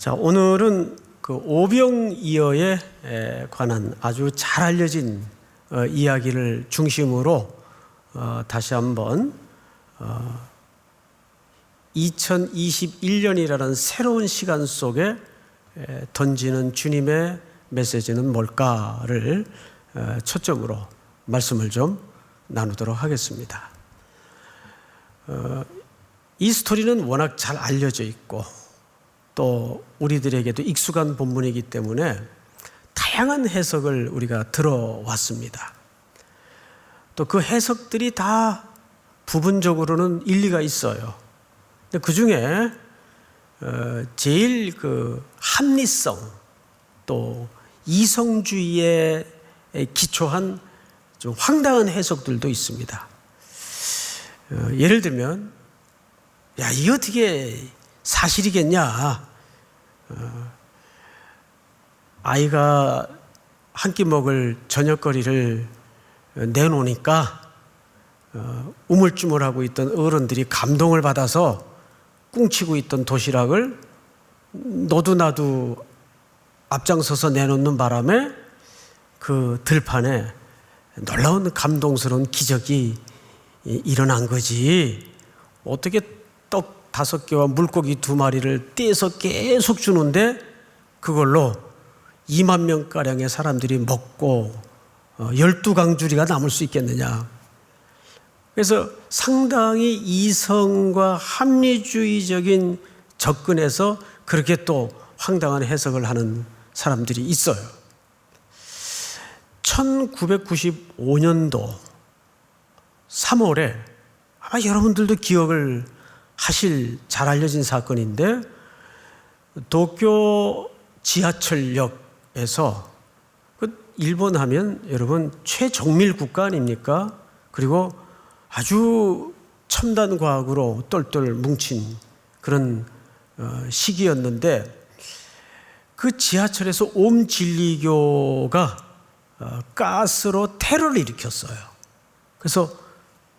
자, 오늘은 그 오병이어에 관한 아주 잘 알려진 이야기를 중심으로 다시 한번 2021년이라는 새로운 시간 속에 던지는 주님의 메시지는 뭘까를 초점으로 말씀을 좀 나누도록 하겠습니다. 이 스토리는 워낙 잘 알려져 있고 또 우리들에게도 익숙한 본문이기 때문에 다양한 해석을 우리가 들어왔습니다. 또 그 해석들이 다 부분적으로는 일리가 있어요. 근데 그 중에 제일 그 합리성 또 이성주의에 기초한 좀 황당한 해석들도 있습니다. 예를 들면, 야, 이게 어떻게 사실이겠냐? 아이가 한 끼 먹을 저녁거리를 내놓으니까 우물쭈물하고 있던 어른들이 감동을 받아서 꿍치고 있던 도시락을 너도 나도 앞장서서 내놓는 바람에 그 들판에 놀라운 감동스러운 기적이 일어난 거지. 어떻게 떡 5개와 물고기 2마리를 떼서 계속 주는데 그걸로 2만 명가량의 사람들이 먹고 12강주리가 남을 수 있겠느냐. 그래서 상당히 이성과 합리주의적인 접근에서 그렇게 또 황당한 해석을 하는 사람들이 있어요. 1995년도 3월에 아마 여러분들도 기억을 하실 잘 알려진 사건인데, 도쿄 지하철역에서 일본 하면 여러분 최정밀 국가 아닙니까? 그리고 아주 첨단 과학으로 똘똘 뭉친 그런 시기였는데, 그 지하철에서 옴진리교가 가스로 테러를 일으켰어요. 그래서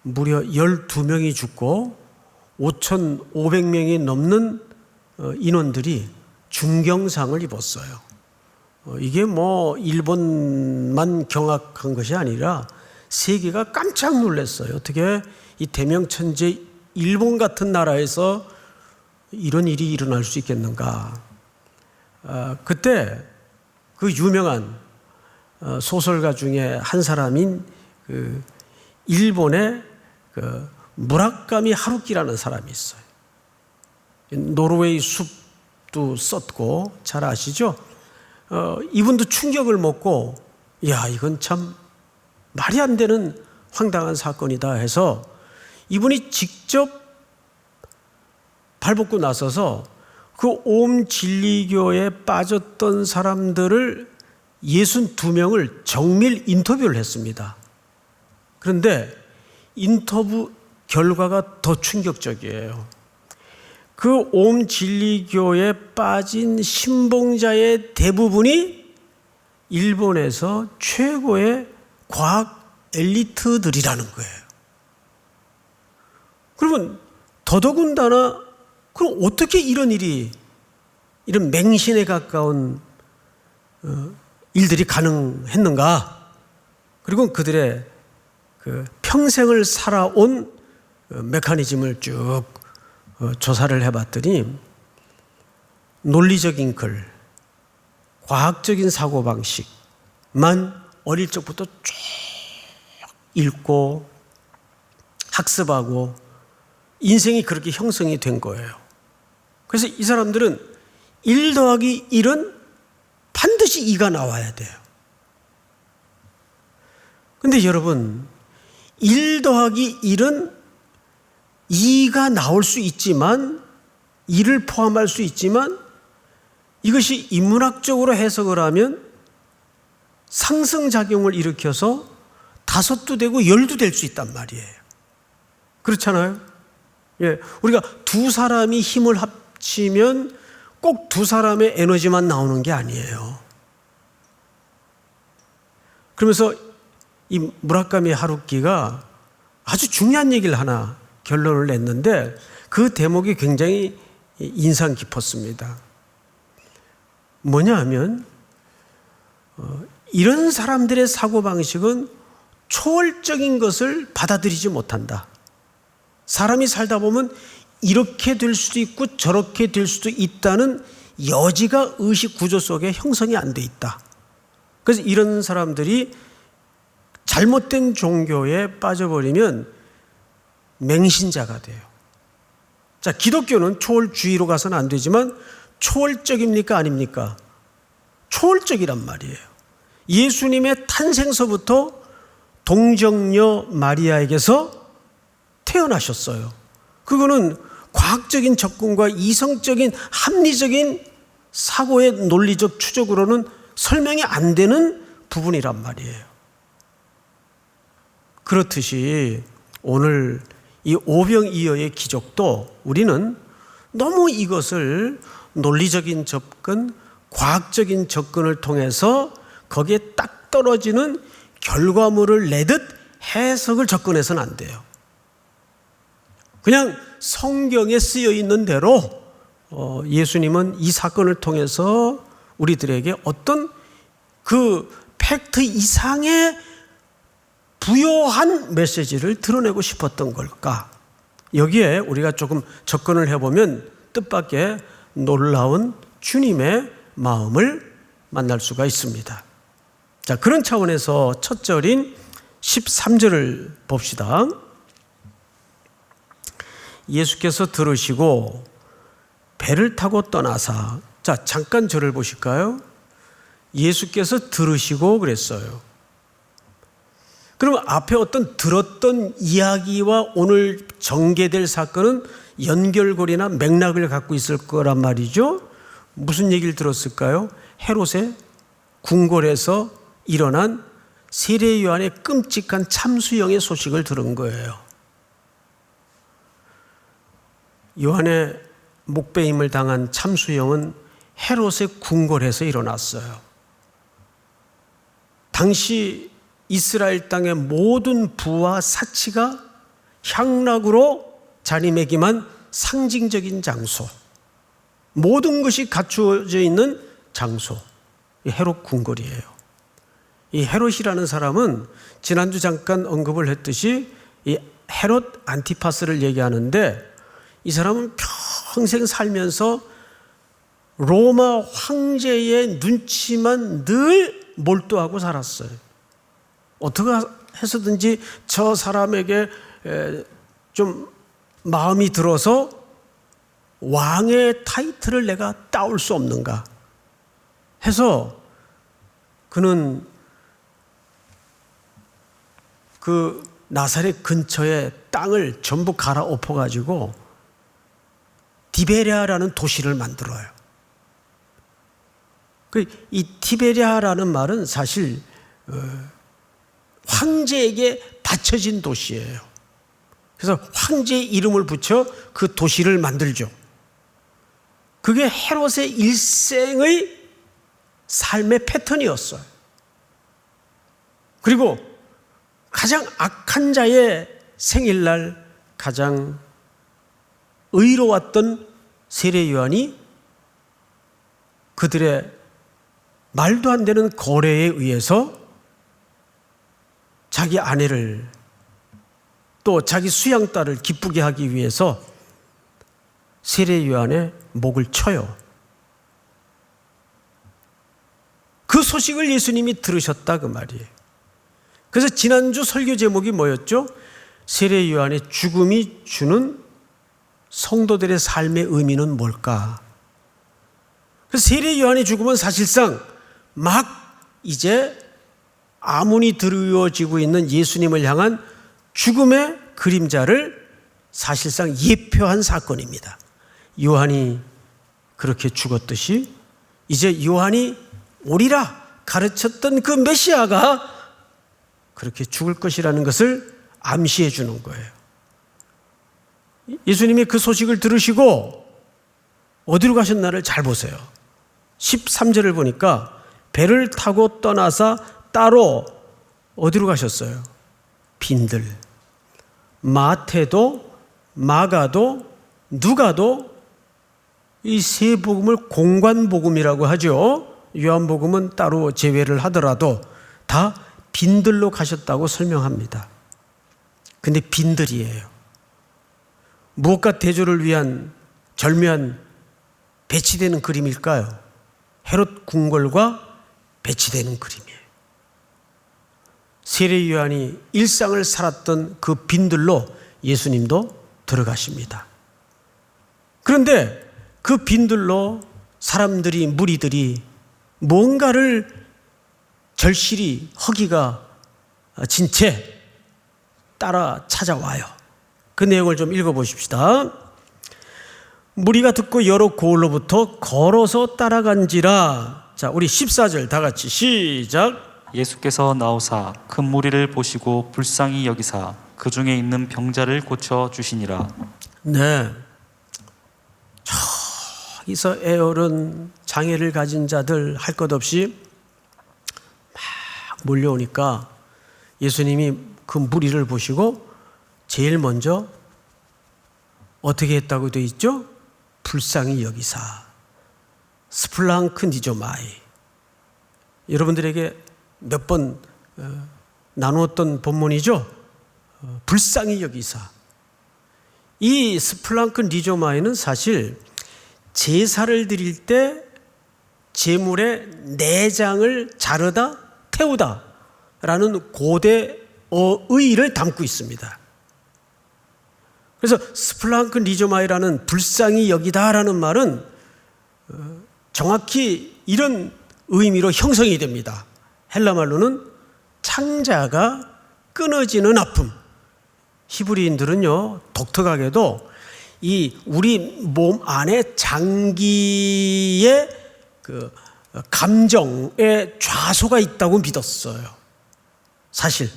무려 12명이 죽고 5,500명이 넘는 인원들이 중경상을 입었어요. 이게 뭐 일본만 경악한 것이 아니라 세계가 깜짝 놀랐어요. 어떻게 이 대명천재 일본 같은 나라에서 이런 일이 일어날 수 있겠는가. 그때 그 유명한 소설가 중에 한 사람인 그 일본의 그 무라카미 하루키라는 사람이 있어요. 노르웨이 숲도 썼고 잘 아시죠? 이분도 충격을 먹고, 야, 이건 참 말이 안 되는 황당한 사건이다 해서 이분이 직접 발벗고 나서서 그 옴진리교에 빠졌던 사람들을 62명을 정밀 인터뷰를 했습니다. 그런데 인터뷰 결과가 더 충격적이에요. 그 옴진리교에 빠진 신봉자의 대부분이 일본에서 최고의 과학 엘리트들이라는 거예요. 그러면 더더군다나 그럼 어떻게 이런 맹신에 가까운 일들이 가능했는가? 그리고 그들의 그 평생을 살아온 메커니즘을 쭉 조사를 해봤더니 논리적인 글, 과학적인 사고방식만 어릴 적부터 쭉 읽고 학습하고 인생이 그렇게 형성이 된 거예요. 그래서 이 사람들은 1 더하기 1은 반드시 2가 나와야 돼요. 근데 여러분, 1 더하기 1은 2가 나올 수 있지만, 2를 포함할 수 있지만, 이것이 인문학적으로 해석을 하면 상승작용을 일으켜서 5도 되고 10도 될 수 있단 말이에요. 그렇잖아요? 예, 우리가 2 사람이 힘을 합치면 꼭 2 사람의 에너지만 나오는 게 아니에요. 그러면서 이 무라카미 하루키가 아주 중요한 얘기를 하나 결론을 냈는데 그 대목이 굉장히 인상 깊었습니다. 뭐냐 하면 이런 사람들의 사고방식은 초월적인 것을 받아들이지 못한다. 사람이 살다 보면 이렇게 될 수도 있고 저렇게 될 수도 있다는 여지가 의식 구조 속에 형성이 안 돼 있다. 그래서 이런 사람들이 잘못된 종교에 빠져버리면 맹신자가 돼요. 자, 기독교는 초월주의로 가서는 안 되지만 초월적입니까? 아닙니까? 초월적이란 말이에요. 예수님의 탄생서부터 동정녀 마리아에게서 태어나셨어요. 그거는 과학적인 접근과 이성적인 합리적인 사고의 논리적 추적으로는 설명이 안 되는 부분이란 말이에요. 그렇듯이 오늘 이 오병이어의 기적도 우리는 너무 이것을 논리적인 접근, 과학적인 접근을 통해서 거기에 딱 떨어지는 결과물을 내듯 해석을 접근해서는 안 돼요. 그냥 성경에 쓰여 있는 대로 예수님은 이 사건을 통해서 우리들에게 어떤 그 팩트 이상의 부요한 메시지를 드러내고 싶었던 걸까? 여기에 우리가 조금 접근을 해보면 뜻밖의 놀라운 주님의 마음을 만날 수가 있습니다. 자, 그런 차원에서 첫 절인 13절을 봅시다. 예수께서 들으시고 배를 타고 떠나사. 자, 잠깐 절을 보실까요? 예수께서 들으시고 그랬어요. 그러면 앞에 어떤 들었던 이야기와 오늘 전개될 사건은 연결고리나 맥락을 갖고 있을 거란 말이죠. 무슨 얘기를 들었을까요? 헤롯의 궁궐에서 일어난 세례 요한의 끔찍한 참수형의 소식을 들은 거예요. 요한의 목배임을 당한 참수형은 헤롯의 궁궐에서 일어났어요. 당시 이스라엘 땅의 모든 부와 사치가 향락으로 자리매김한 상징적인 장소, 모든 것이 갖추어져 있는 장소, 이 헤롯 궁궐이에요. 이 헤롯이라는 사람은 지난주 잠깐 언급을 했듯이 이 헤롯 안티파스를 얘기하는데, 이 사람은 평생 살면서 로마 황제의 눈치만 늘 몰두하고 살았어요. 어떻게 해서든지 저 사람에게 좀 마음이 들어서 왕의 타이틀을 내가 따올 수 없는가 해서 그는 그 나사렛 근처에 땅을 전부 갈아엎어가지고 디베랴라는 도시를 만들어요. 이 디베랴라는 말은 사실 황제에게 바쳐진 도시예요. 그래서 황제의 이름을 붙여 그 도시를 만들죠. 그게 헤롯의 일생의 삶의 패턴이었어요. 그리고 가장 악한 자의 생일날 가장 의로웠던 세례 요한이 그들의 말도 안 되는 거래에 의해서 자기 아내를 또 자기 수양딸을 기쁘게 하기 위해서 세례 요한의 목을 쳐요. 그 소식을 예수님이 들으셨다 그 말이에요. 그래서 지난주 설교 제목이 뭐였죠? 세례 요한의 죽음이 주는 성도들의 삶의 의미는 뭘까? 그래서 세례 요한의 죽음은 사실상 막 이제 아문이 드리워지고 있는 예수님을 향한 죽음의 그림자를 사실상 예표한 사건입니다. 요한이 그렇게 죽었듯이 이제 요한이 오리라 가르쳤던 그 메시아가 그렇게 죽을 것이라는 것을 암시해 주는 거예요. 예수님이 그 소식을 들으시고 어디로 가셨나를 잘 보세요. 13절을 보니까 배를 타고 떠나사 따로 어디로 가셨어요? 빈들. 마태도 마가도 누가도 이 세 복음을 공관복음이라고 하죠. 요한복음은 따로 제외를 하더라도 다 빈들로 가셨다고 설명합니다. 근데 빈들이에요. 무엇과 대조를 위한 절묘한 배치되는 그림일까요? 헤롯 궁궐과 배치되는 그림이에요. 세례 요한이 일상을 살았던 그 빈들로 예수님도 들어가십니다. 그런데 그 빈들로 사람들이, 무리들이 뭔가를 절실히 허기가 진 채 따라 찾아와요. 그 내용을 좀 읽어보십시다. 무리가 듣고 여러 고을로부터 걸어서 따라간지라. 자, 우리 14절 다 같이 시작. 예수께서 나오사 큰 무리를 보시고 불쌍히 여기사 그 중에 있는 병자를 고쳐 주시니라. 네. 저기서 애어른 장애를 가진 자들 할 것 없이 막 몰려오니까 예수님이 그 무리를 보시고 제일 먼저 어떻게 했다고 되어 있죠? 불쌍히 여기사 스플랑크 니조마이. 여러분들에게 몇 번 나누었던 본문이죠. 불쌍히 여기사. 이 스플랑크 니조마이는 사실 제사를 드릴 때 제물의 내장을 자르다 태우다 라는 고대 어의를 담고 있습니다. 그래서 스플랑크 니조마이라는 불쌍히 여기다라는 말은 정확히 이런 의미로 형성이 됩니다. 헬라 말로는 창자가 끊어지는 아픔. 히브리인들은요, 독특하게도 이 우리 몸 안에 장기에 그 감정의 좌소가 있다고 믿었어요. 사실.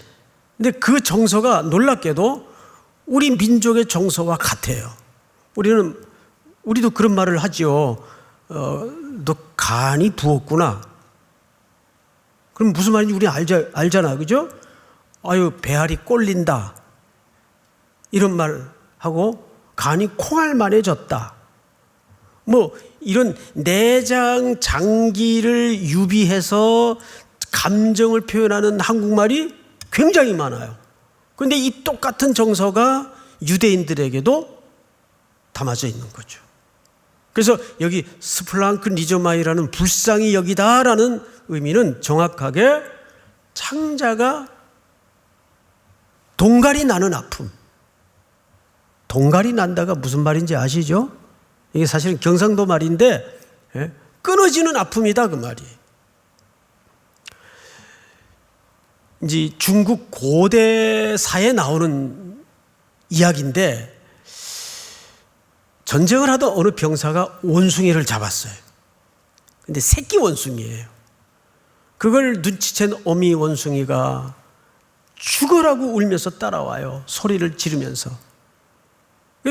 근데 그 정서가 놀랍게도 우리 민족의 정서와 같아요. 우리도 그런 말을 하지요. 너 간이 부었구나. 그럼 무슨 말인지 우리 알잖아. 그죠? 아유, 배알이 꼴린다. 이런 말 하고 간이 콩알만해졌다. 뭐 이런 내장 장기를 유비해서 감정을 표현하는 한국말이 굉장히 많아요. 그런데 이 똑같은 정서가 유대인들에게도 담아져 있는 거죠. 그래서 여기 스플랑크 니조마이라는 불쌍히 여기다라는 의미는 정확하게 창자가 동갈이 나는 아픔. 동갈이 난다가 무슨 말인지 아시죠? 이게 사실은 경상도 말인데 끊어지는 아픔이다 그 말이. 이제 중국 고대사에 나오는 이야기인데 전쟁을 하던 어느 병사가 원숭이를 잡았어요. 근데 새끼 원숭이에요. 그걸 눈치챈 어미 원숭이가 죽으라고 울면서 따라와요. 소리를 지르면서.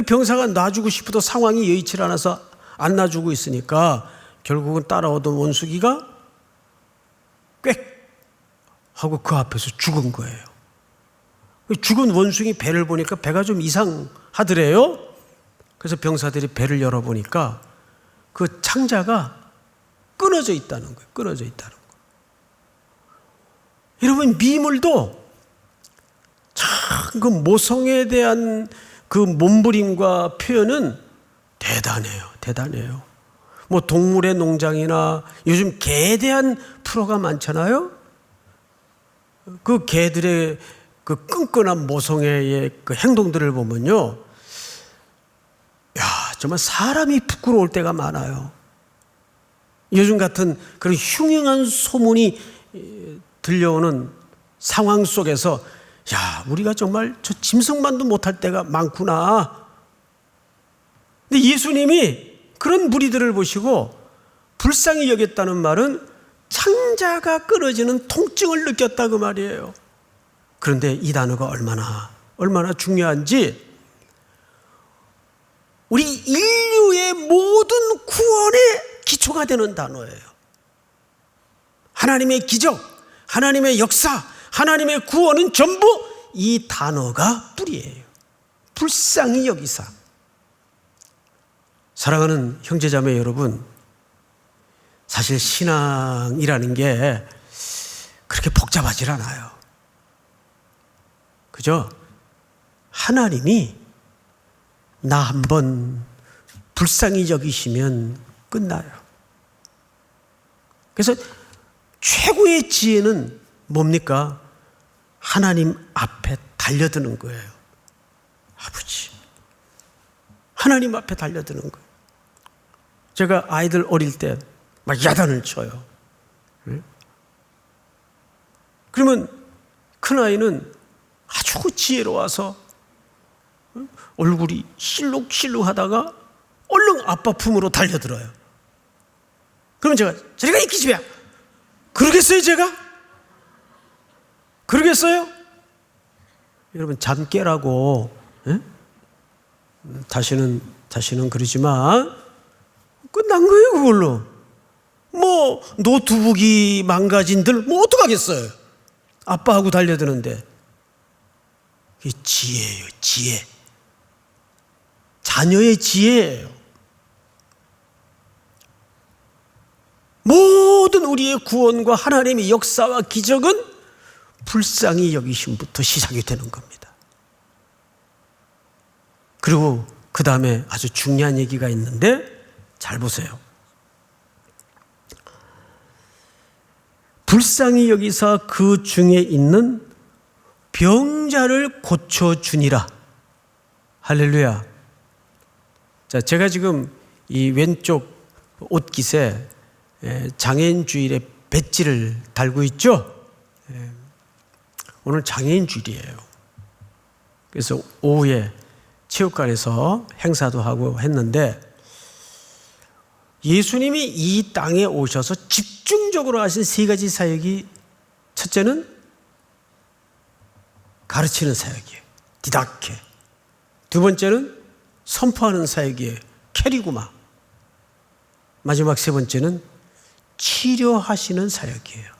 병사가 놔주고 싶어도 상황이 여의치 않아서 안 놔주고 있으니까 결국은 따라오던 원숭이가 꽥 하고 그 앞에서 죽은 거예요. 죽은 원숭이 배를 보니까 배가 좀 이상하더래요. 그래서 병사들이 배를 열어보니까 그 창자가 끊어져 있다는 거예요. 끊어져 있다는 거예요. 여러분, 미물도 참 그 모성에 대한 그 몸부림과 표현은 대단해요. 대단해요. 뭐 동물의 농장이나 요즘 개에 대한 프로가 많잖아요. 그 개들의 그 끈끈한 모성애의 그 행동들을 보면요. 야, 정말 사람이 부끄러울 때가 많아요. 요즘 같은 그런 흉흉한 소문이 들려오는 상황 속에서 야, 우리가 정말 저 짐승만도 못할 때가 많구나. 근데 예수님이 그런 무리들을 보시고 불쌍히 여겼다는 말은 창자가 끊어지는 통증을 느꼈다 그 말이에요. 그런데 이 단어가 얼마나 중요한지 우리 인류의 모든 구원의 기초가 되는 단어예요. 하나님의 기적, 하나님의 역사, 하나님의 구원은 전부 이 단어가 뿌리예요. 불쌍히 여기사. 사랑하는 형제자매 여러분, 사실 신앙이라는 게 그렇게 복잡하질 않아요. 그죠? 하나님이 나 한번 불쌍히 여기시면 끝나요. 그래서 최고의 지혜는 뭡니까? 하나님 앞에 달려드는 거예요. 아버지, 하나님 앞에 달려드는 거예요. 제가 아이들 어릴 때 막 야단을 쳐요. 그러면 큰아이는 아주 지혜로워서 얼굴이 실룩실룩 하다가 얼른 아빠 품으로 달려들어요. 그러면 제가 저리가 이 기집애야, 그러겠어요 제가? 그러겠어요? 여러분, 잠 깨라고 다시는 그러지 마. 끝난 거예요 그걸로. 뭐 노트북이 망가진들 뭐 어떡하겠어요. 아빠하고 달려드는데. 그게 지혜예요, 지혜. 자녀의 지혜예요. 모든 우리의 구원과 하나님의 역사와 기적은 불쌍히 여기심부터 시작이 되는 겁니다. 그리고 그 다음에 아주 중요한 얘기가 있는데 잘 보세요. 불쌍히 여기사 그 중에 있는 병자를 고쳐주니라. 할렐루야. 자, 제가 지금 이 왼쪽 옷깃에 장애인 주일의 배지를 달고 있죠. 오늘 장애인 주일이에요. 그래서 오후에 체육관에서 행사도 하고 했는데, 예수님이 이 땅에 오셔서 집중적으로 하신 세 가지 사역이, 첫째는 가르치는 사역이에요, 디다케. 두 번째는 선포하는 사역이에요, 캐리구마. 마지막 세 번째는 치료하시는 사역이에요.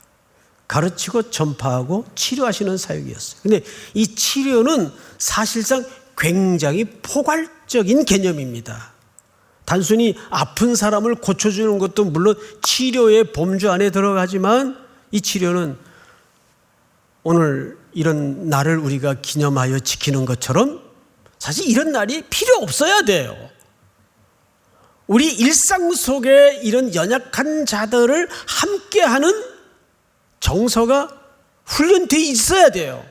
가르치고 전파하고 치료하시는 사역이었어요. 근데 이 치료는 사실상 굉장히 포괄적인 개념입니다. 단순히 아픈 사람을 고쳐주는 것도 물론 치료의 범주 안에 들어가지만, 이 치료는 오늘 이런 날을 우리가 기념하여 지키는 것처럼 사실 이런 날이 필요 없어야 돼요. 우리 일상 속에 이런 연약한 자들을 함께하는 정서가 훈련되어 있어야 돼요.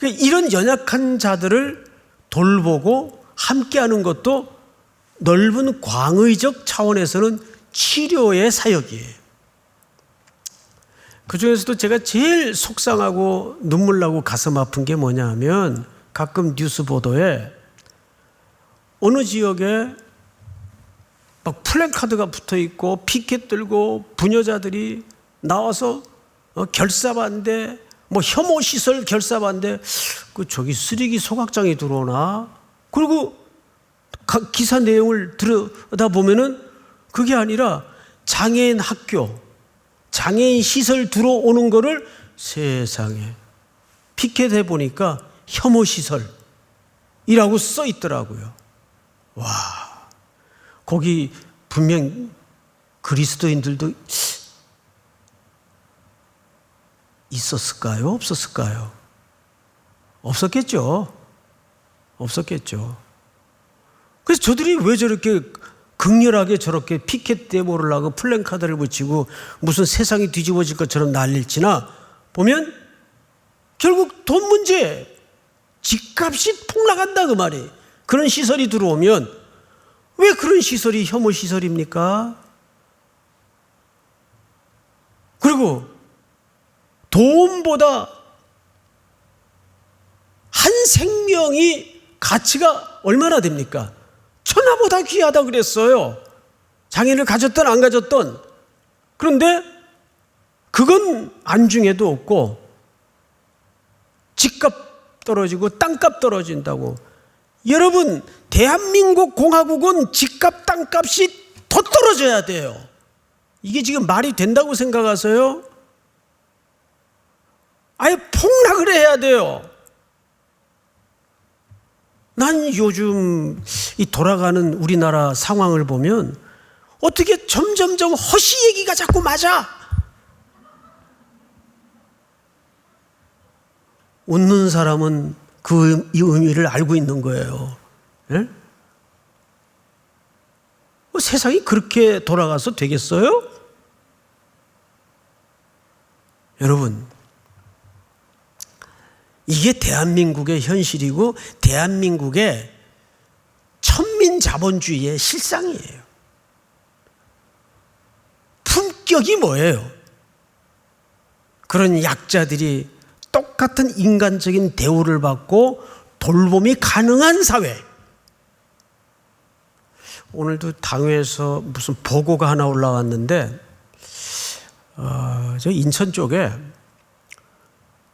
이런 연약한 자들을 돌보고 함께하는 것도 넓은 광의적 차원에서는 치료의 사역이에요. 그 중에서도 제가 제일 속상하고 눈물 나고 가슴 아픈 게 뭐냐 하면, 가끔 뉴스 보도에 어느 지역에 막 플래카드가 붙어 있고 피켓 들고 부녀자들이 나와서 결사반대, 뭐 혐오시설 결사반대, 저기 쓰레기 소각장이 들어오나? 그리고 기사 내용을 들여다보면은 그게 아니라 장애인 학교, 장애인 시설 들어오는 거를, 세상에 피켓해 보니까 혐오시설이라고 써 있더라고요. 와, 거기 분명 그리스도인들도 있었을까요? 없었을까요? 없었겠죠. 그래서 저들이 왜 저렇게 극렬하게 저렇게 피켓 데모를 하고 플랜카드를 붙이고 무슨 세상이 뒤집어질 것처럼 난릴지나 보면 결국 돈 문제, 집값이 폭락한다 그 말이. 그런 시설이 들어오면, 왜 그런 시설이 혐오 시설입니까? 그리고 돈보다 한 생명이 가치가 얼마나 됩니까? 천하보다 귀하다 그랬어요. 장애를 가졌던 안 가졌던. 그런데 그건 안중에도 없고 집값 떨어지고 땅값 떨어진다고. 여러분, 대한민국 공화국은 집값 땅값이 더 떨어져야 돼요. 이게 지금 말이 된다고 생각하세요? 아예 폭락을 해야 돼요. 난 요즘 이 돌아가는 우리나라 상황을 보면 어떻게 점점점 허시 얘기가 자꾸 맞아. 웃는 사람은 이 의미를 알고 있는 거예요. 예? 세상이 그렇게 돌아가서 되겠어요? 여러분, 이게 대한민국의 현실이고 대한민국의 천민자본주의의 실상이에요. 품격이 뭐예요? 그런 약자들이 똑같은 인간적인 대우를 받고 돌봄이 가능한 사회. 오늘도 당회에서 무슨 보고가 하나 올라왔는데 저 인천 쪽에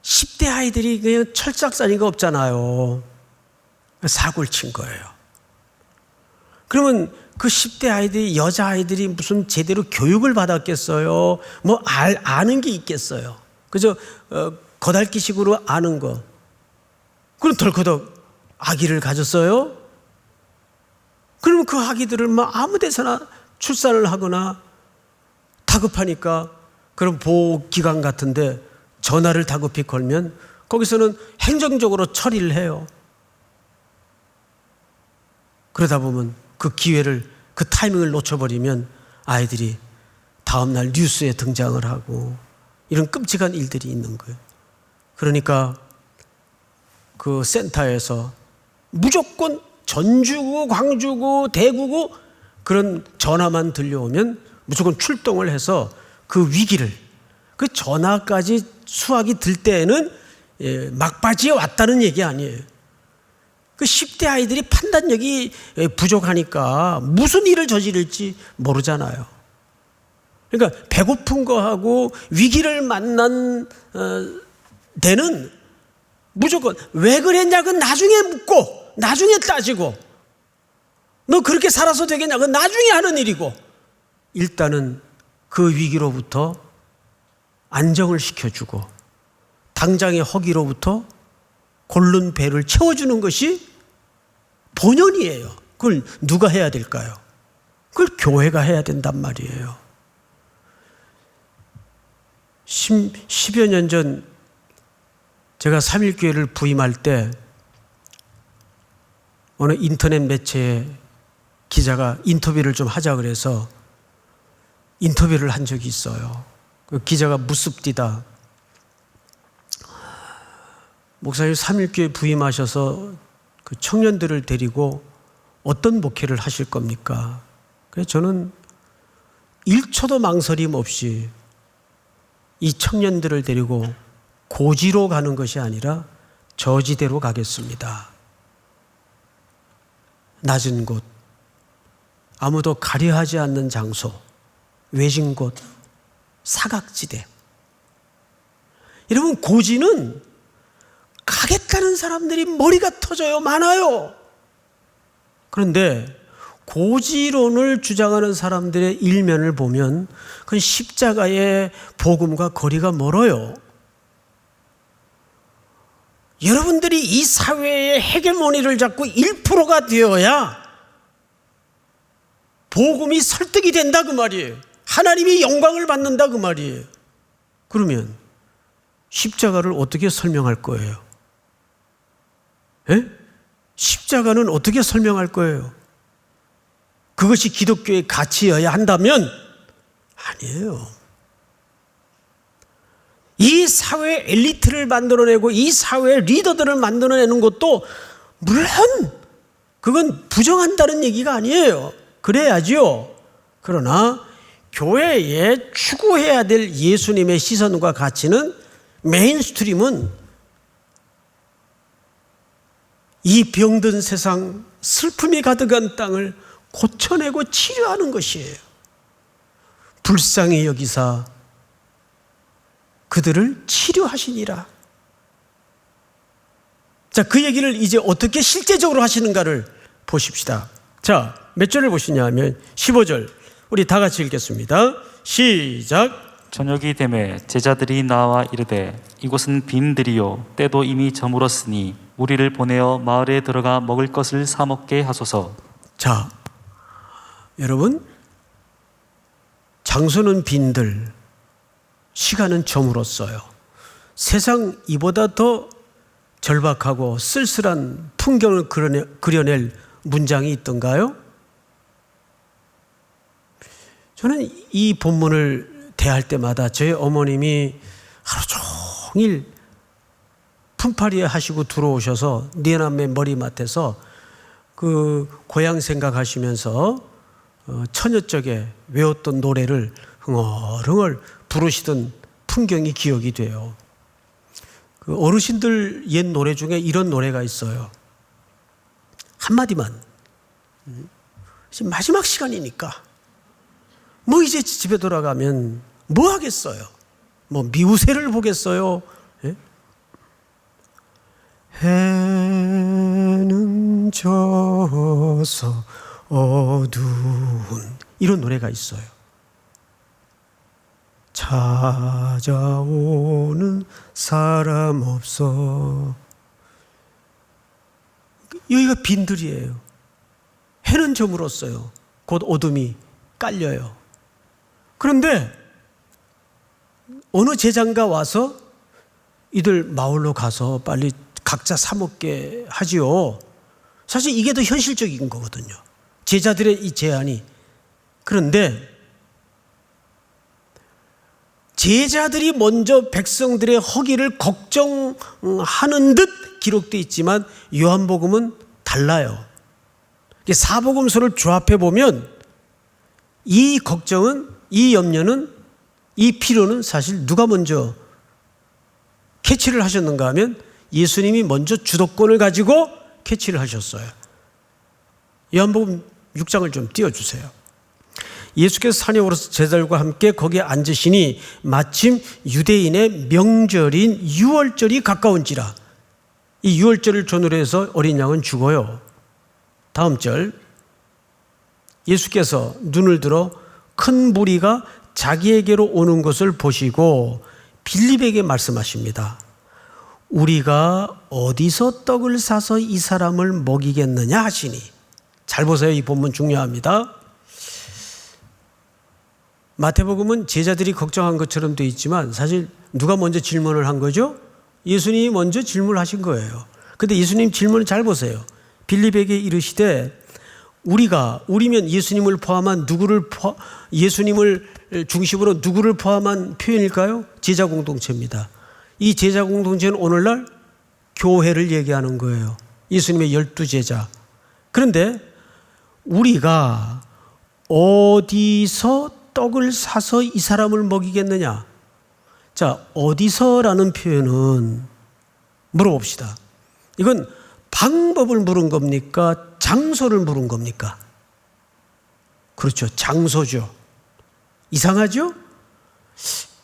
10대 아이들이 그냥 철딱서니가 없잖아요. 사고를 친 거예요. 그러면 그 10대 아이들이, 여자아이들이 무슨 제대로 교육을 받았겠어요? 뭐 아는 게 있겠어요? 그저 거달기식으로 아는 거. 그럼 덜커덕 아기를 가졌어요? 그러면 그 아기들을 막 아무 데서나 출산을 하거나 다급하니까 그런 보호기관 같은데 전화를 다급히 걸면 거기서는 행정적으로 처리를 해요. 그러다 보면 그 기회를, 그 타이밍을 놓쳐버리면 아이들이 다음날 뉴스에 등장을 하고 이런 끔찍한 일들이 있는 거예요. 그러니까 그 센터에서 무조건 전주구, 광주구, 대구구 그런 전화만 들려오면 무조건 출동을 해서 그 위기를, 그 전화까지 수확이 들 때에는 막바지에 왔다는 얘기 아니에요. 그 10대 아이들이 판단력이 부족하니까 무슨 일을 저지를지 모르잖아요. 그러니까 배고픈 거하고 위기를 만난 데는 무조건 왜 그랬냐 그건 나중에 묻고 나중에 따지고 너 그렇게 살아서 되겠냐 그건 나중에 하는 일이고 일단은 그 위기로부터 안정을 시켜주고 당장의 허기로부터 고른 배를 채워주는 것이 본연이에요. 그걸 누가 해야 될까요? 그걸 교회가 해야 된단 말이에요. 10여 년 전 제가 삼일교회를 부임할 때 어느 인터넷 매체에 기자가 인터뷰를 좀 하자 그래서 인터뷰를 한 적이 있어요. 그 기자가 묻습디다. 목사님 삼일교회 부임하셔서 그 청년들을 데리고 어떤 목회를 하실 겁니까? 그래서 저는 1초도 망설임 없이 이 청년들을 데리고 고지로 가는 것이 아니라 저지대로 가겠습니다. 낮은 곳, 아무도 가려하지 않는 장소, 외진 곳, 사각지대. 여러분, 고지는 가겠다는 사람들이 머리가 터져요. 많아요. 그런데 고지론을 주장하는 사람들의 일면을 보면 그건 십자가의 복음과 거리가 멀어요. 여러분들이 이 사회의 헤게모니를 잡고 1%가 되어야 복음이 설득이 된다 그 말이에요. 하나님이 영광을 받는다 그 말이에요. 그러면 십자가를 어떻게 설명할 거예요? 에? 십자가는 어떻게 설명할 거예요? 그것이 기독교의 가치여야 한다면 아니에요. 이 사회 엘리트를 만들어내고 이 사회 리더들을 만들어내는 것도 물론 그건 부정한다는 얘기가 아니에요. 그래야죠. 그러나 교회에 추구해야 될 예수님의 시선과 가치는 메인스트림은 이 병든 세상, 슬픔이 가득한 땅을 고쳐내고 치료하는 것이에요. 불쌍히 여기사 그들을 치료하시니라. 자, 그 얘기를 이제 어떻게 실제적으로 하시는가를 보십시다. 자, 몇 절을 보시냐 하면 15절. 우리 다 같이 읽겠습니다. 시작. 저녁이 되매 제자들이 나와 이르되 이곳은 빈들이요 때도 이미 저물었으니 우리를 보내어 마을에 들어가 먹을 것을 사 먹게 하소서. 자, 여러분, 장소는 빈들, 시간은 저물었어요. 세상 이보다 더 절박하고 쓸쓸한 풍경을 그려낼 문장이 있던가요? 저는 이 본문을 대할 때마다 저희 어머님이 하루 종일 품팔이 하시고 들어오셔서 네 남매 머리맡에서 그 고향 생각하시면서 처녀적에 외웠던 노래를 흥얼흥얼 부르시던 풍경이 기억이 돼요. 그 어르신들 옛 노래 중에 이런 노래가 있어요. 한마디만. 지금 마지막 시간이니까. 뭐 이제 집에 돌아가면 뭐 하겠어요? 뭐 미우새를 보겠어요? 예? 해는 져서 어두운 이런 노래가 있어요. 찾아오는 사람 없어. 여기가 빈들이에요. 해는 저물었어요. 곧 어둠이 깔려요. 그런데 어느 제장가 와서 이들 마을로 가서 빨리 각자 사 먹게 하지요. 사실 이게 더 현실적인 거거든요. 제자들의 이 제안이. 그런데 제자들이 먼저 백성들의 허기를 걱정하는 듯 기록되어 있지만 요한복음은 달라요. 사복음서를 조합해 보면 이 걱정은, 이 염려는, 이 필요는 사실 누가 먼저 캐치를 하셨는가 하면 예수님이 먼저 주도권을 가지고 캐치를 하셨어요. 요한복음 6장을 좀 띄워주세요. 예수께서 산에 오르서 제자들과 함께 거기에 앉으시니 마침 유대인의 명절인 유월절이 가까운지라. 이 유월절을 전후로 해서 어린 양은 죽어요. 다음 절, 예수께서 눈을 들어 큰 무리가 자기에게로 오는 것을 보시고 빌립에게 말씀하십니다. 우리가 어디서 떡을 사서 이 사람을 먹이겠느냐 하시니. 잘 보세요. 이 본문 중요합니다. 마태복음은 제자들이 걱정한 것처럼 되어 있지만 사실 누가 먼저 질문을 한 거죠? 예수님이 먼저 질문하신 거예요. 그런데 예수님 질문을 잘 보세요. 빌립에게 이르시되 우리면 예수님을 포함한 예수님을 중심으로 누구를 포함한 표현일까요? 제자 공동체입니다. 이 제자 공동체는 오늘날 교회를 얘기하는 거예요. 예수님의 12제자. 그런데 우리가 어디서 떡을 사서 이 사람을 먹이겠느냐? 자, 어디서라는 표현은 물어봅시다. 이건 방법을 물은 겁니까? 장소를 물은 겁니까? 그렇죠. 장소죠. 이상하죠?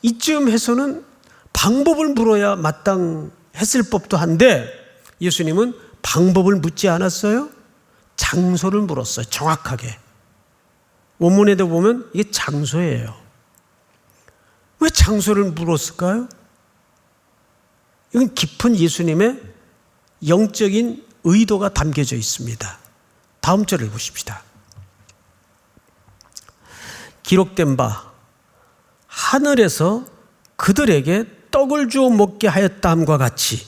이쯤 해서는 방법을 물어야 마땅했을 법도 한데 예수님은 방법을 묻지 않았어요. 장소를 물었어요. 정확하게. 원문에도 보면 이게 장소예요. 왜 장소를 물었을까요? 이건 깊은 예수님의 영적인 의도가 담겨져 있습니다. 다음 절을 보십시다. 기록된 바 하늘에서 그들에게 떡을 주어 먹게 하였다함과 같이.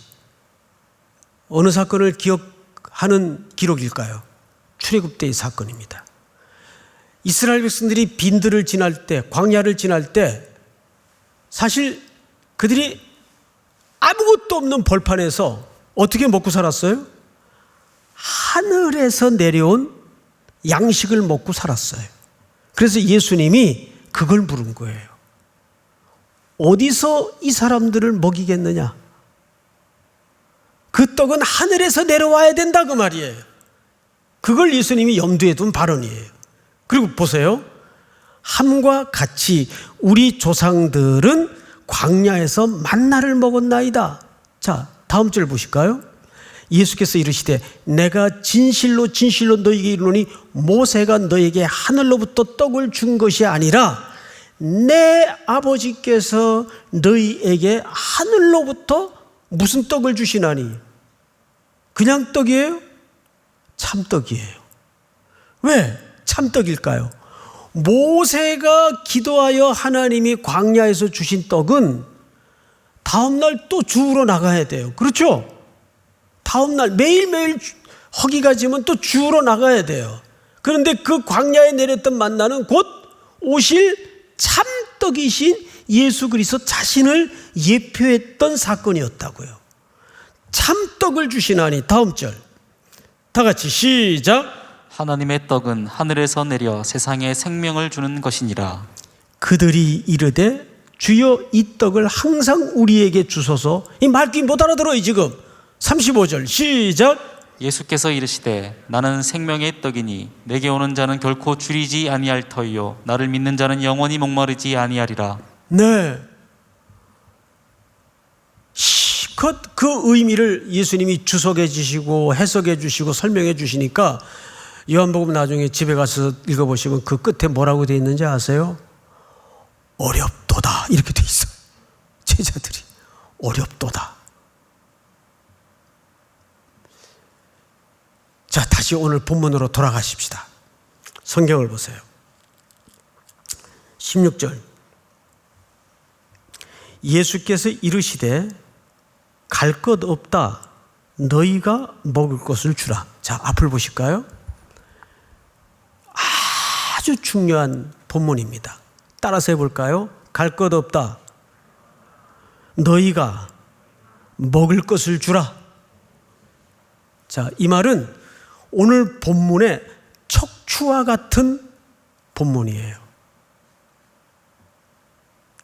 어느 사건을 기억하는 기록일까요? 출애굽 때의 사건입니다. 이스라엘 백성들이 빈들을 지날 때, 광야를 지날 때 사실 그들이 아무것도 없는 벌판에서 어떻게 먹고 살았어요? 하늘에서 내려온 양식을 먹고 살았어요. 그래서 예수님이 그걸 물은 거예요. 어디서 이 사람들을 먹이겠느냐? 그 떡은 하늘에서 내려와야 된다 그 말이에요. 그걸 예수님이 염두에 둔 발언이에요. 그리고 보세요. 함과 같이 우리 조상들은 광야에서 만나를 먹었나이다. 자, 다음 절 보실까요? 예수께서 이르시되 내가 진실로 진실로 너희에게 이르노니 모세가 너희에게 하늘로부터 떡을 준 것이 아니라 내 아버지께서 너희에게 하늘로부터 무슨 떡을 주시나니? 그냥 떡이에요? 참떡이에요. 왜 참떡일까요? 모세가 기도하여 하나님이 광야에서 주신 떡은 다음날 또 주우러 나가야 돼요. 그렇죠? 다음날 매일매일 허기가 지면 또 주우러 나가야 돼요. 그런데 그 광야에 내렸던 만나는 곧 오실 참떡이신 예수 그리스도 자신을 예표했던 사건이었다고요. 참떡을 주시나니. 다음 절 다 같이 시작. 하나님의 떡은 하늘에서 내려 세상에 생명을 주는 것이니라. 그들이 이르되 주여 이 떡을 항상 우리에게 주소서. 이 말귀 못 알아들어요 지금. 35절 시작. 예수께서 이르시되 나는 생명의 떡이니 내게 오는 자는 결코 줄이지 아니할 터이요 나를 믿는 자는 영원히 목마르지 아니하리라. 네. 실컷 그 의미를 예수님이 주석해 주시고 해석해 주시고 설명해 주시니까 요한복음 나중에 집에 가서 읽어보시면 그 끝에 뭐라고 되어 있는지 아세요? 어렵도다 이렇게 되어 있어요. 제자들이 어렵도다. 자, 다시 오늘 본문으로 돌아가십시다. 성경을 보세요. 16절 예수께서 이르시되 갈 것 없다 너희가 먹을 것을 주라. 자, 앞을 보실까요? 아주 중요한 본문입니다. 따라서 해볼까요? 갈 것 없다 너희가 먹을 것을 주라. 자, 이 말은 오늘 본문의 척추와 같은 본문이에요.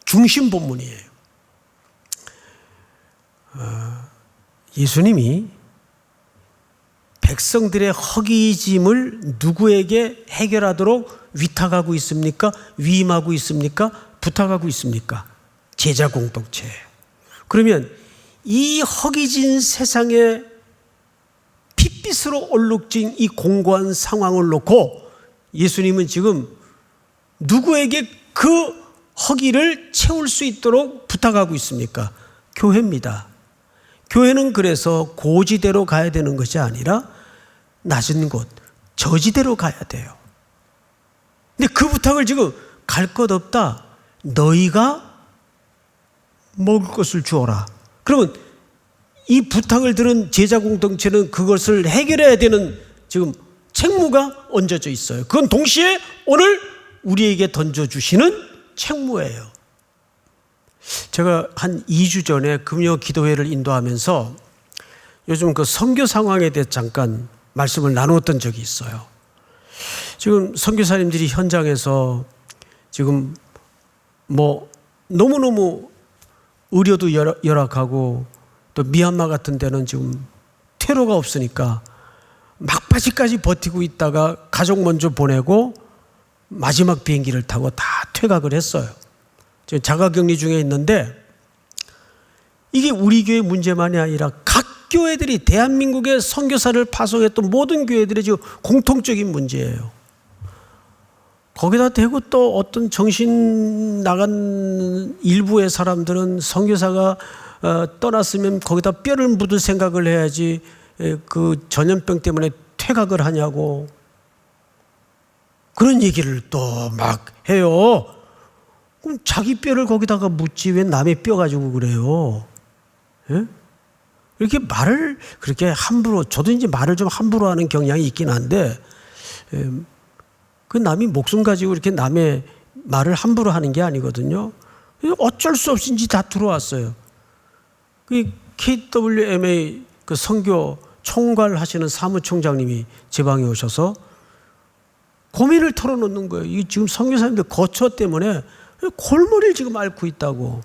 중심 본문이에요. 예수님이 백성들의 허기짐을 누구에게 해결하도록 위탁하고 있습니까? 위임하고 있습니까? 부탁하고 있습니까? 제자 공동체예요. 그러면 이 허기진 세상에 핏빛으로 얼룩진 이 공고한 상황을 놓고 예수님은 지금 누구에게 그 허기를 채울 수 있도록 부탁하고 있습니까? 교회입니다. 교회는 그래서 고지대로 가야 되는 것이 아니라 낮은 곳, 저지대로 가야 돼요. 근데 그 부탁을 지금 갈 것 없다. 너희가 먹을 것을 주어라. 그러면 이 부탁을 들은 제자 공동체는 그것을 해결해야 되는 지금 책무가 얹어져 있어요. 그건 동시에 오늘 우리에게 던져주시는 책무예요. 제가 한 2주 전에 금요 기도회를 인도하면서 요즘 그 선교 상황에 대해 잠깐 말씀을 나누었던 적이 있어요. 지금 선교사님들이 현장에서 지금 뭐 너무너무 의료도 열악하고 또 미얀마 같은 데는 지금 퇴로가 없으니까 막바지까지 버티고 있다가 가족 먼저 보내고 마지막 비행기를 타고 다 퇴각을 했어요. 지금 자가격리 중에 있는데 이게 우리 교회 문제만이 아니라 각 교회들이 대한민국에 선교사를 파송했던 모든 교회들의 지금 공통적인 문제예요. 거기다 대고 또 어떤 정신 나간 일부의 사람들은 선교사가 떠났으면 거기다 뼈를 묻을 생각을 해야지 그 전염병 때문에 퇴각을 하냐고 그런 얘기를 또 막 해요. 그럼 자기 뼈를 거기다가 묻지 왜 남의 뼈 가지고 그래요? 예? 이렇게 말을 그렇게 함부로, 저도 이제 말을 좀 함부로 하는 경향이 있긴 한데, 그 남이 목숨 가지고 이렇게 남의 말을 함부로 하는 게 아니거든요. 어쩔 수 없이 이제 다 들어왔어요. 그 KWMA 그 선교 총괄하시는 사무총장님이 제 방에 오셔서 고민을 털어놓는 거예요. 이 지금 선교사님들 거처 때문에 골머리를 지금 앓고 있다고.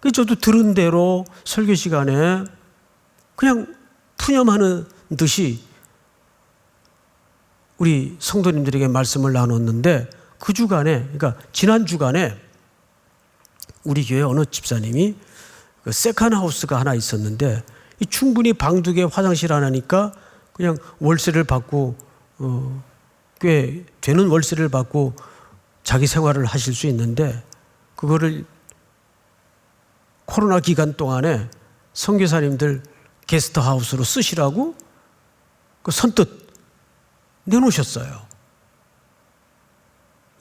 그래서 저도 들은 대로 설교 시간에 그냥 푸념하는 듯이 우리 성도님들에게 말씀을 나눴는데 그 주간에, 그러니까 지난 주간에 우리 교회 어느 집사님이 그 세컨하우스가 하나 있었는데 충분히 방 2개 화장실 하나니까 그냥 월세를 받고 꽤 되는 월세를 받고 자기 생활을 하실 수 있는데 그거를 코로나 기간 동안에 선교사님들 게스트하우스로 쓰시라고 그 선뜻 내놓으셨어요.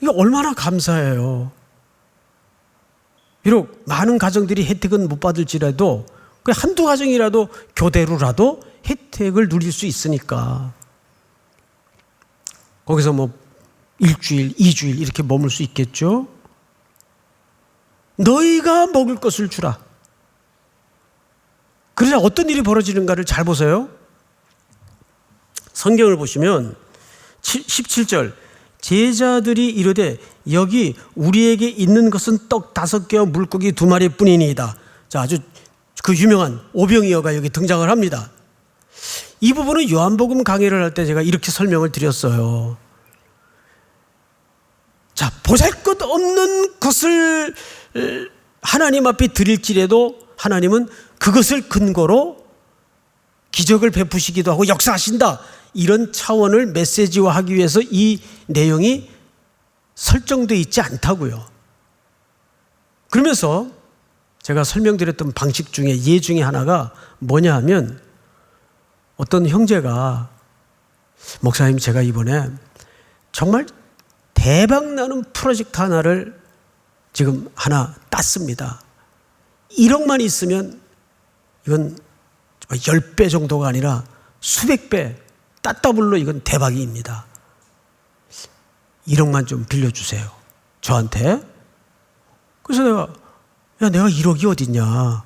이게 얼마나 감사해요. 비록 많은 가정들이 혜택은 못 받을지라도 그 한두 가정이라도 교대로라도 혜택을 누릴 수 있으니까 거기서 뭐 일주일, 2주일 이렇게 머물 수 있겠죠. 너희가 먹을 것을 주라. 그러자 어떤 일이 벌어지는가를 잘 보세요. 성경을 보시면 17절 제자들이 이르되 여기 우리에게 있는 것은 떡 5개와 물고기 2마리 뿐이니이다. 자, 아주 그 유명한 오병이어가 여기 등장을 합니다. 이 부분은 요한복음 강의를 할 때 제가 이렇게 설명을 드렸어요. 자, 보잘것없는 것을 하나님 앞에 드릴지라도 하나님은 그것을 근거로 기적을 베푸시기도 하고 역사하신다. 이런 차원을 메시지화하기 위해서 이 내용이 설정되어 있지 않다고요. 그러면서 제가 설명드렸던 방식 중에 예 중에 하나가 뭐냐 하면 어떤 형제가 목사님 제가 이번에 정말 대박나는 프로젝트 하나를 지금 하나 땄습니다. 1억만 있으면 이건 10배 정도가 아니라 수백 배 따따블로 이건 대박입니다. 1억만 좀 빌려주세요. 저한테. 그래서 내가 1억이 어딨냐.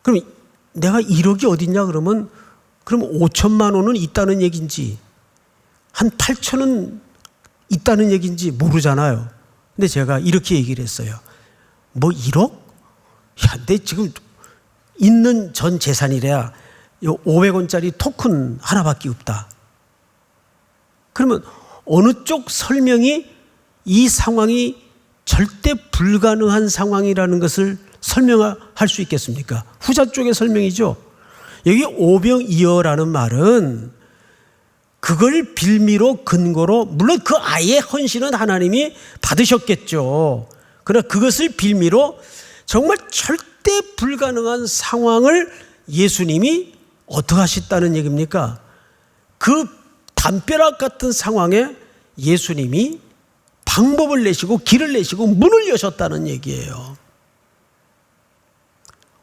그럼 내가 1억이 어딨냐 그러면 그럼 5천만 원은 있다는 얘기인지 한 8천은 있다는 얘기인지 모르잖아요. 근데 제가 이렇게 얘기를 했어요. 뭐 1억? 야, 내 지금 있는 전 재산이래야 500원짜리 토큰 하나밖에 없다. 그러면 어느 쪽 설명이 이 상황이 절대 불가능한 상황이라는 것을 설명할 수 있겠습니까? 후자 쪽의 설명이죠. 여기 오병이어라는 말은 그걸 빌미로 근거로 물론 그 아이의 헌신은 하나님이 받으셨겠죠. 그러나 그것을 빌미로 정말 절대 불가능한 상황을 예수님이 어떻게 하셨다는 얘기입니까? 그 담벼락 같은 상황에 예수님이 방법을 내시고 길을 내시고 문을 여셨다는 얘기예요.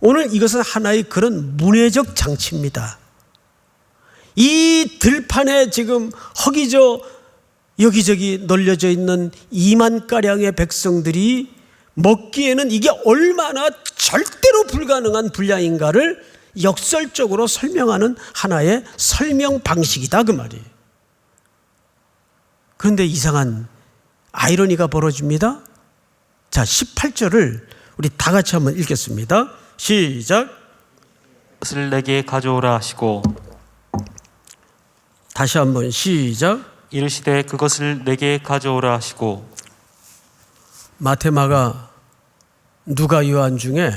오늘 이것은 하나의 그런 문회적 장치입니다. 이 들판에 지금 허기져 여기저기 널려져 있는 2만가량의 백성들이 먹기에는 이게 얼마나 절대로 불가능한 분량인가를 역설적으로 설명하는 하나의 설명 방식이다 그 말이에요. 그런데 이상한 아이러니가 벌어집니다. 자, 18절을 우리 다 같이 한번 읽겠습니다. 시작. 그것을 내게 가져오라 하시고 다시 한번 시작. 이르시되 그것을 내게 가져오라 하시고. 마태, 마가, 누가, 요한 중에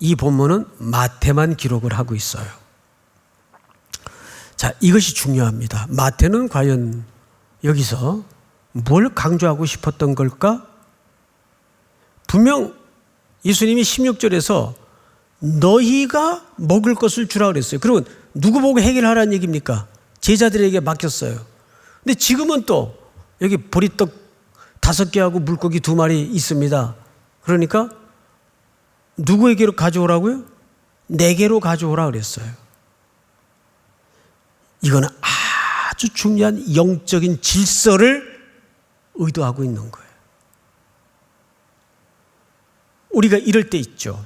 이 본문은 마태만 기록을 하고 있어요. 자, 이것이 중요합니다. 마태는 과연 여기서 뭘 강조하고 싶었던 걸까? 분명 예수님이 16절에서 너희가 먹을 것을 주라 그랬어요. 그러면 누구 보고 해결하라는 얘기입니까? 제자들에게 맡겼어요. 근데 지금은 또 여기 보리떡 5개하고 물고기 2마리 있습니다. 그러니까 누구에게로 가져오라고요? 내게로 가져오라 그랬어요. 이거는 아주 중요한 영적인 질서를 의도하고 있는 거예요. 우리가 이럴 때 있죠.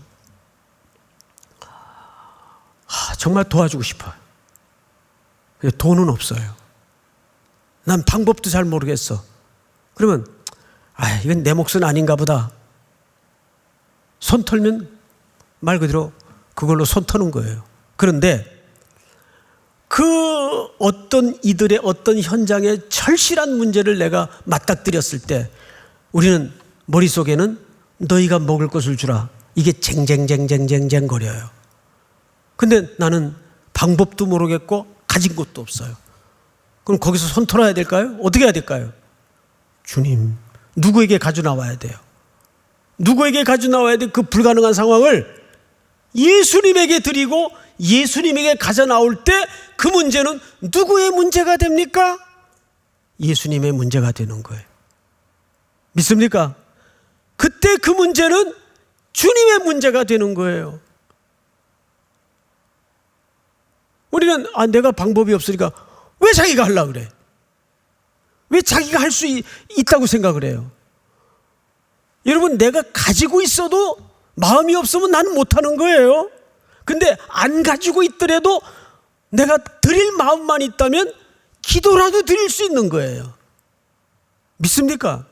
정말 도와주고 싶어요. 돈은 없어요. 난 방법도 잘 모르겠어. 그러면 이건 내 몫은 아닌가 보다. 손 털면 말 그대로 그걸로 손 터는 거예요. 그런데 그 어떤 이들의 어떤 현장에 절실한 문제를 내가 맞닥뜨렸을 때 우리는 머릿속에는 너희가 먹을 것을 주라. 이게 쟁쟁쟁쟁쟁쟁 거려요. 근데 나는 방법도 모르겠고 가진 것도 없어요. 그럼 거기서 손 털어야 될까요? 어떻게 해야 될까요? 주님, 누구에게 가져 나와야 돼요? 누구에게 가져 나와야 돼? 그 불가능한 상황을 예수님에게 드리고 예수님에게 가져 나올 때 그 문제는 누구의 문제가 됩니까? 예수님의 문제가 되는 거예요. 믿습니까? 그때 그 문제는 주님의 문제가 되는 거예요. 우리는 내가 방법이 없으니까 왜 자기가 하려고 그래? 왜 자기가 할 수 있다고 생각을 해요? 여러분, 내가 가지고 있어도 마음이 없으면 나는 못하는 거예요. 근데 안 가지고 있더라도 내가 드릴 마음만 있다면 기도라도 드릴 수 있는 거예요. 믿습니까?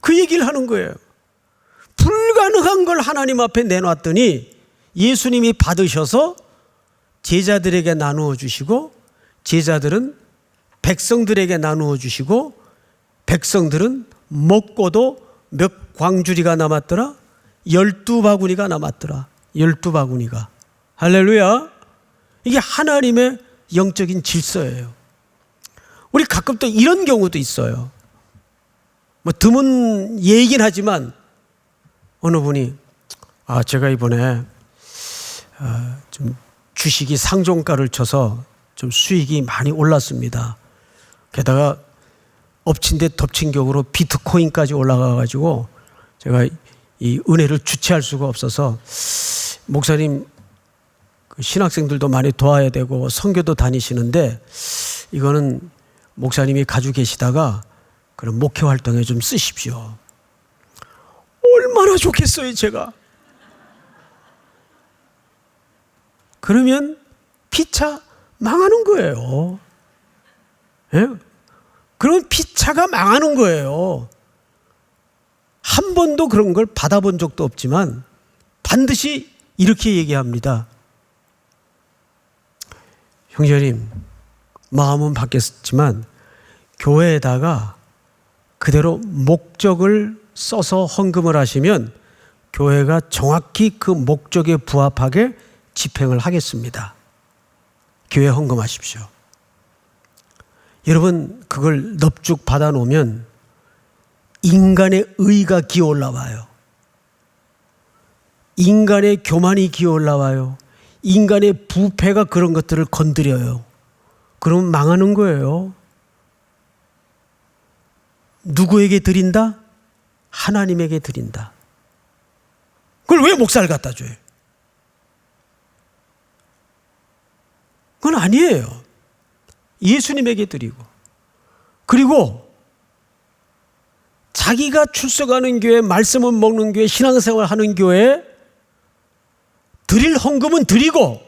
그 얘기를 하는 거예요. 불가능한 걸 하나님 앞에 내놨더니 예수님이 받으셔서 제자들에게 나누어 주시고, 제자들은 백성들에게 나누어 주시고, 백성들은 먹고도 몇 광주리가 남았더라? 12바구니가 남았더라. 12바구니가. 할렐루야. 이게 하나님의 영적인 질서예요. 우리 가끔 또 이런 경우도 있어요. 뭐 드문 예이긴 하지만 어느 분이 제가 이번에 좀 주식이 상종가를 쳐서 좀 수익이 많이 올랐습니다. 게다가 엎친 데 덮친 격으로 비트코인까지 올라가가지고 제가 이 은혜를 주체할 수가 없어서, 목사님 신학생들도 많이 도와야 되고 선교도 다니시는데 이거는 목사님이 가지고 계시다가 그런 목회 활동에 좀 쓰십시오. 얼마나 좋겠어요, 제가. 그러면 피차 망하는 거예요. 예? 그러면 피차가 망하는 거예요. 한 번도 그런 걸 받아본 적도 없지만 반드시 이렇게 얘기합니다. 형제님, 마음은 바뀌었지만 교회에다가 그대로 목적을 써서 헌금을 하시면 교회가 정확히 그 목적에 부합하게 집행을 하겠습니다. 교회 헌금하십시오. 여러분, 그걸 넙죽 받아놓으면 인간의 의가 기어올라와요. 인간의 교만이 기어올라와요. 인간의 부패가 그런 것들을 건드려요. 그러면 망하는 거예요. 누구에게 드린다? 하나님에게 드린다. 그걸 왜 목사를 갖다 줘요? 그건 아니에요. 예수님에게 드리고, 그리고 자기가 출석하는 교회, 말씀을 먹는 교회, 신앙생활 하는 교회 드릴 헌금은 드리고,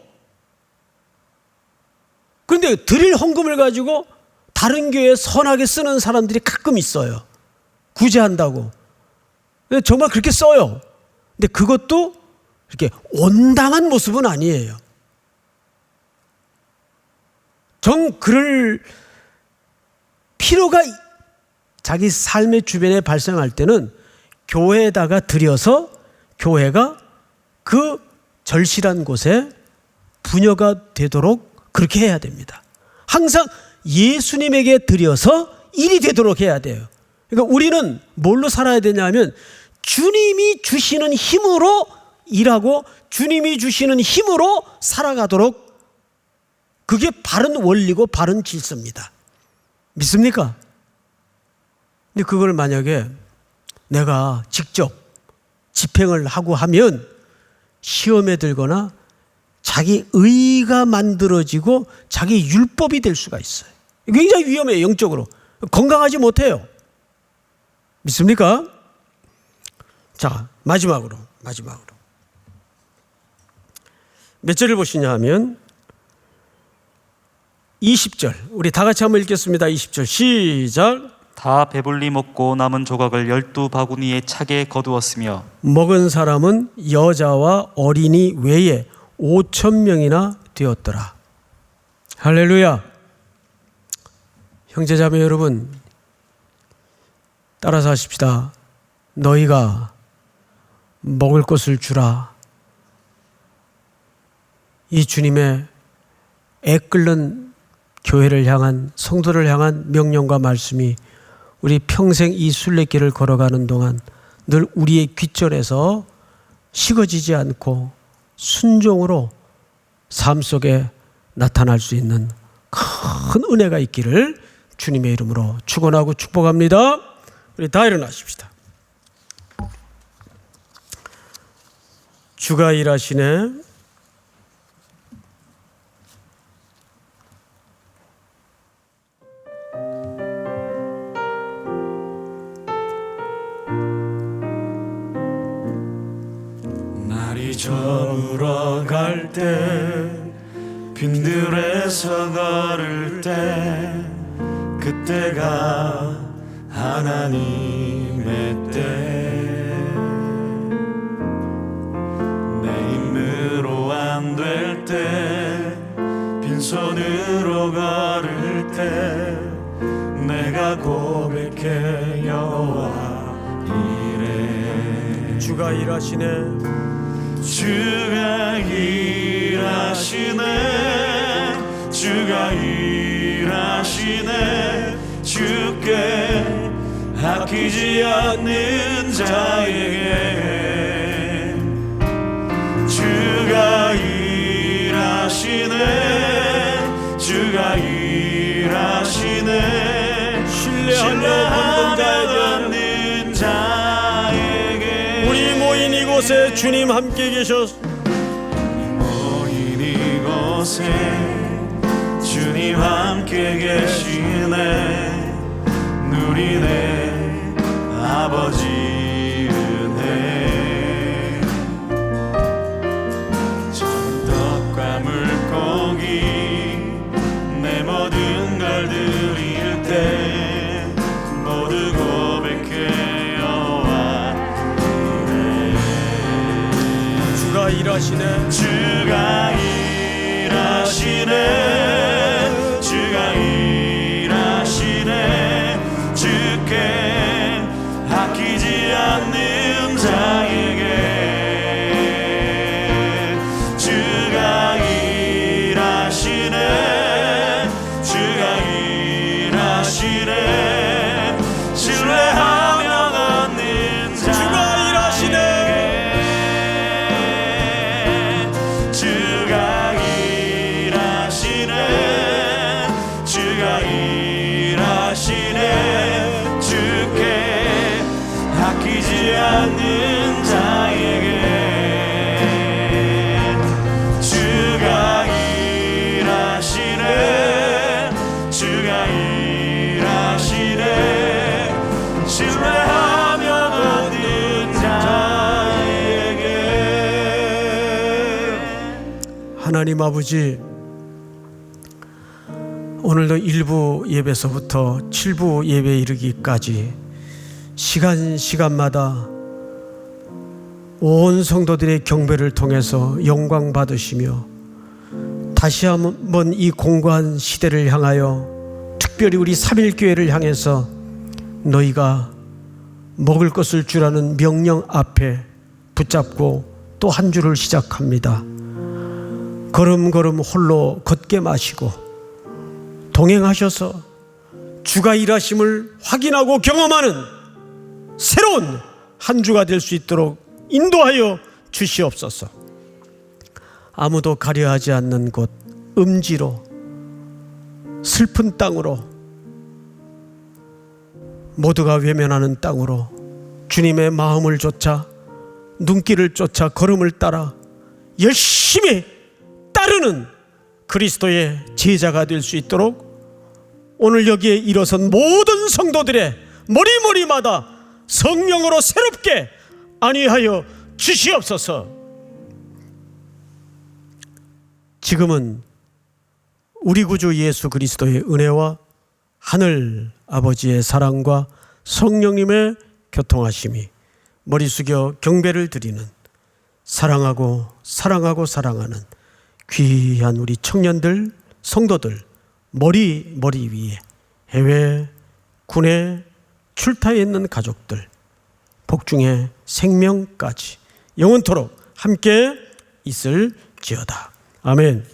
그런데 드릴 헌금을 가지고 다른 교회에 선하게 쓰는 사람들이 가끔 있어요. 구제한다고. 정말 그렇게 써요. 근데 그것도 이렇게 온당한 모습은 아니에요. 그럴 필요가 자기 삶의 주변에 발생할 때는 교회에다가 드려서 교회가 그 절실한 곳에 부녀가 되도록 그렇게 해야 됩니다. 항상 예수님에게 드려서 일이 되도록 해야 돼요. 그러니까 우리는 뭘로 살아야 되냐면 주님이 주시는 힘으로 일하고 주님이 주시는 힘으로 살아가도록, 그게 바른 원리고 바른 질서입니다. 믿습니까? 근데 그걸 만약에 내가 직접 집행을 하고 하면 시험에 들거나 자기 의가 만들어지고 자기 율법이 될 수가 있어요. 굉장히 위험해요. 영적으로 건강하지 못해요. 믿습니까? 자, 마지막으로 몇 절을 보시냐 하면 20절, 우리 다 같이 한번 읽겠습니다. 20절 시작. 다 배불리 먹고 남은 조각을 12바구니에 차게 거두었으며 먹은 사람은 여자와 어린이 외에 5,000명이나 되었더라. 할렐루야. 형제자매 여러분, 따라서 하십시다. 너희가 먹을 것을 주라. 이 주님의 애끓는 교회를 향한, 성도를 향한 명령과 말씀이 우리 평생 이 순례길을 걸어가는 동안 늘 우리의 귓전에서 식어지지 않고 순종으로 삶 속에 나타날 수 있는 큰 은혜가 있기를 주님의 이름으로 축원하고 축복합니다. 우리 다 일어나십시다. 주가 일하시네. 날이 저물어 갈 때 빈들에서 걸을 때 그때가 하나님의 때 내 힘으로 안 될 때 빈손으로 걸을 때 내가 고백해 여호와 이래 주가 일하시네. 주가 일하시네 주가 일하시네 주께 아끼지 않는 자에게 주가 일하시네 주가 일하시네 신뢰하며 받는 자에게 우리 모인 이곳에 주님 함께 계셔서 모인 이곳에 주님 함께 계시네 누리네 아버지 은혜 전떡과 물고기 내 모든 걸 드릴 때 모두 고백해 여호와 주가 일하시네. 주가 일하시네 주가 일하시네 주께 아끼지 않는 자에게 주가 일하시네 주가 일하시네 신뢰하며 얻는 주가 일하시네. 주가 일하시네 주가 일하시네 주께 아끼지 않는 자에게 주가 일하시네 주가 일하시네 신뢰하며 얻는 자에게 하나님 아버지, 오늘도 1부 예배서부터 7부 예배에 이르기까지 시간마다 온 성도들의 경배를 통해서 영광 받으시며 다시 한번 이 공고한 시대를 향하여 특별히 우리 3.1교회를 향해서 너희가 먹을 것을 주라는 명령 앞에 붙잡고 또 한 주를 시작합니다. 걸음걸음 홀로 걷게 마시고 동행하셔서 주가 일하심을 확인하고 경험하는 새로운 한 주가 될 수 있도록 인도하여 주시옵소서. 아무도 가려하지 않는 곳, 음지로, 슬픈 땅으로, 모두가 외면하는 땅으로 주님의 마음을 쫓아, 눈길을 쫓아, 걸음을 따라 열심히 따르는 그리스도의 제자가 될 수 있도록 오늘 여기에 일어선 모든 성도들의 머리마다 성령으로 새롭게 안위하여 주시옵소서. 지금은 우리 구주 예수 그리스도의 은혜와 하늘 아버지의 사랑과 성령님의 교통하심이 머리 숙여 경배를 드리는 사랑하고 사랑하는 귀한 우리 청년들, 성도들 머리 위에 해외, 군에 출타해 있는 가족들, 복중의 생명까지 영원토록 함께 있을지어다. 아멘.